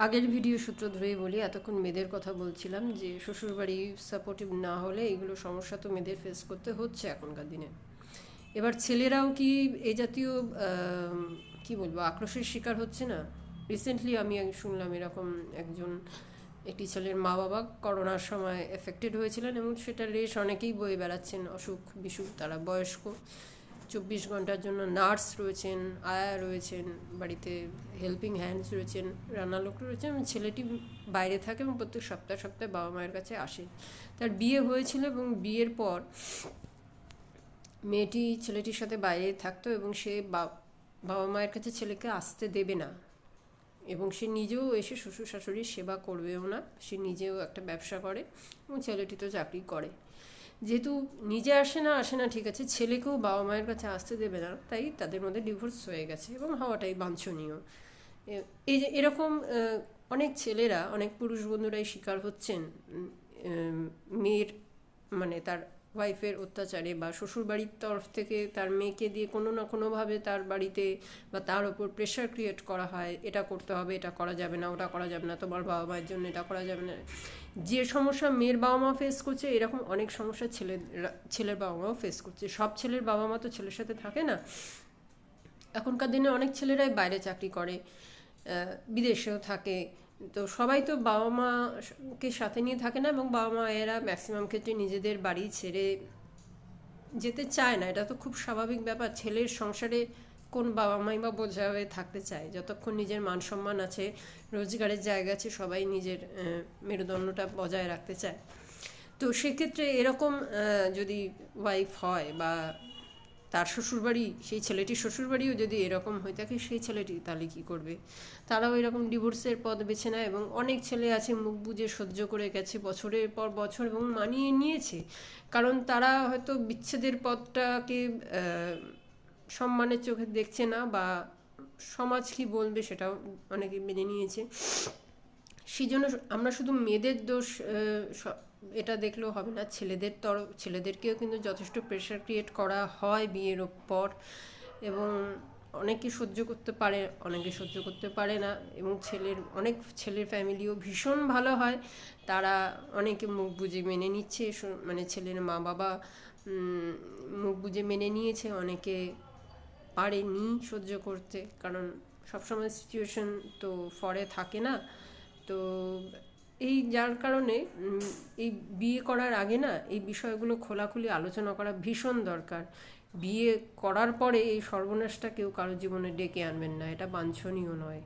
আগের ভিডিও সূত্র ধরেই বলি, এতক্ষণ মেয়েদের কথা বলছিলাম যে শ্বশুরবাড়ি সাপোর্টিভ না হলে এগুলো সমস্যা তো মেয়েদের ফেস করতে হচ্ছে এখনকার দিনে। এবার ছেলেরাও কি এই জাতীয় কি বলবো আক্রোশের শিকার হচ্ছে না? রিসেন্টলি আমি শুনলাম এরকম একটি ছেলের মা বাবা করোনার সময় এফেক্টেড হয়েছিলেন এবং সেটার রেশ অনেকেই বয়ে বেড়াচ্ছেন, অসুখ বিসুখ, তারা বয়স্ক, 24 ঘন্টার জন্য নার্স রয়েছেন, আয়া রয়েছেন বাড়িতে, হেল্পিং হ্যান্ডস রয়েছেন, রান্নালোক রয়েছেন, এবং ছেলেটি বাইরে থাকে এবং প্রত্যেক সপ্তাহে সপ্তাহে বাবা মায়ের কাছে আসে। তার বিয়ে হয়েছিল এবং বিয়ের পর মেয়েটি ছেলেটির সাথে বাইরে থাকতো এবং সে বাবা মায়ের কাছে ছেলেকে আসতে দেবে না, এবং সে নিজেও এসে শ্বশুর শাশুড়ির সেবা করবেও না। সে নিজেও একটা ব্যবসা করে এবং ছেলেটি তো চাকরি করে। যেহেতু নিজে আসে না ঠিক আছে, ছেলেকেও বাবা মায়ের কাছে আসতে দেবে না, তাই তাদের মধ্যে ডিভোর্স হয়ে গেছে এবং হওয়াটাই বাঞ্ছনীয়। এই যে এরকম অনেক ছেলেরা, অনেক পুরুষ বন্ধুরাই শিকার হচ্ছেন মেয়ের মানে তার ওয়াইফের অত্যাচারে, বা শ্বশুরবাড়ির তরফ থেকে তার মেয়েকে দিয়ে কোনো না কোনোভাবে তার বাড়িতে বা তার ওপর প্রেশার ক্রিয়েট করা হয়, এটা করতে হবে, এটা করা যাবে না, ওটা করা যাবে না, তোমার বাবা মায়ের জন্য এটা করা যাবে না। যে সমস্যা মেয়ের বাবা মা ফেস করছে, এরকম অনেক সমস্যা ছেলের বাবা মাও ফেস করছে। সব ছেলের বাবা মা তো ছেলের সাথে থাকে না। এখনকার দিনে অনেক ছেলেরাই বাইরে চাকরি করে, বিদেশেও থাকে। তো সবাই তো বাবা মাকে সাথে নিয়ে থাকে না, এবং বাবা মা এরা ম্যাক্সিমাম ক্ষেত্রে নিজেদের বাড়ি ছেড়ে যেতে চায় না। এটা তো খুব স্বাভাবিক ব্যাপার। ছেলের সংসারে কোন বাবা মাই বা বোঝা হয়ে থাকতে চায়? যতক্ষণ নিজের মান সম্মান আছে, রোজগারের জায়গা আছে, সবাই নিজের মেরুদণ্ডটা বজায় রাখতে চায়। তো সেক্ষেত্রে এরকম যদি ওয়াইফ হয়, বা তার শ্বশুরবাড়ি, সেই ছেলেটির শ্বশুরবাড়িও যদি এরকম হয়ে থাকে, সেই ছেলেটি তাহলে কী করবে? তারাও এরকম ডিভোর্সের পথ বেছে নেয়, এবং অনেক ছেলে আছে মুখ বুজে সহ্য করে গেছে বছরের পর বছর এবং মানিয়ে নিয়েছে, কারণ তারা হয়তো বিচ্ছেদের পথটাকে সম্মানের চোখে দেখছে না, বা সমাজ কী বলবে সেটাও অনেকে মেনে নিয়েছে। সেই জন্য আমরা শুধু মেয়েদের দোষ এটা দেখলেও হবে না, ছেলেদেরকেও কিন্তু যথেষ্ট প্রেশার ক্রিয়েট করা হয় বিয়ের পর, এবং অনেকে সহ্য করতে পারে, অনেকে সহ্য করতে পারে না। এবং অনেক ছেলের ফ্যামিলিও ভীষণ ভালো হয়, তারা অনেকে মুখ বুজে মেনে নিচ্ছে, মানে ছেলের মা বাবা মুখ বুজে মেনে নিয়েছে, অনেকে পারেনি সহ্য করতে, কারণ সবসময় সিচুয়েশন তো ফরে থাকে না। তো এই যার কারণে এই বিয়ে করার আগে না এই বিষয়গুলো খোলাখুলি আলোচনা করা ভীষণ দরকার। বিয়ে করার পরে এই সর্বনাশটা কেউ কারো জীবনে ডেকে আনবেন না, এটা বাঞ্ছনীয় নয়।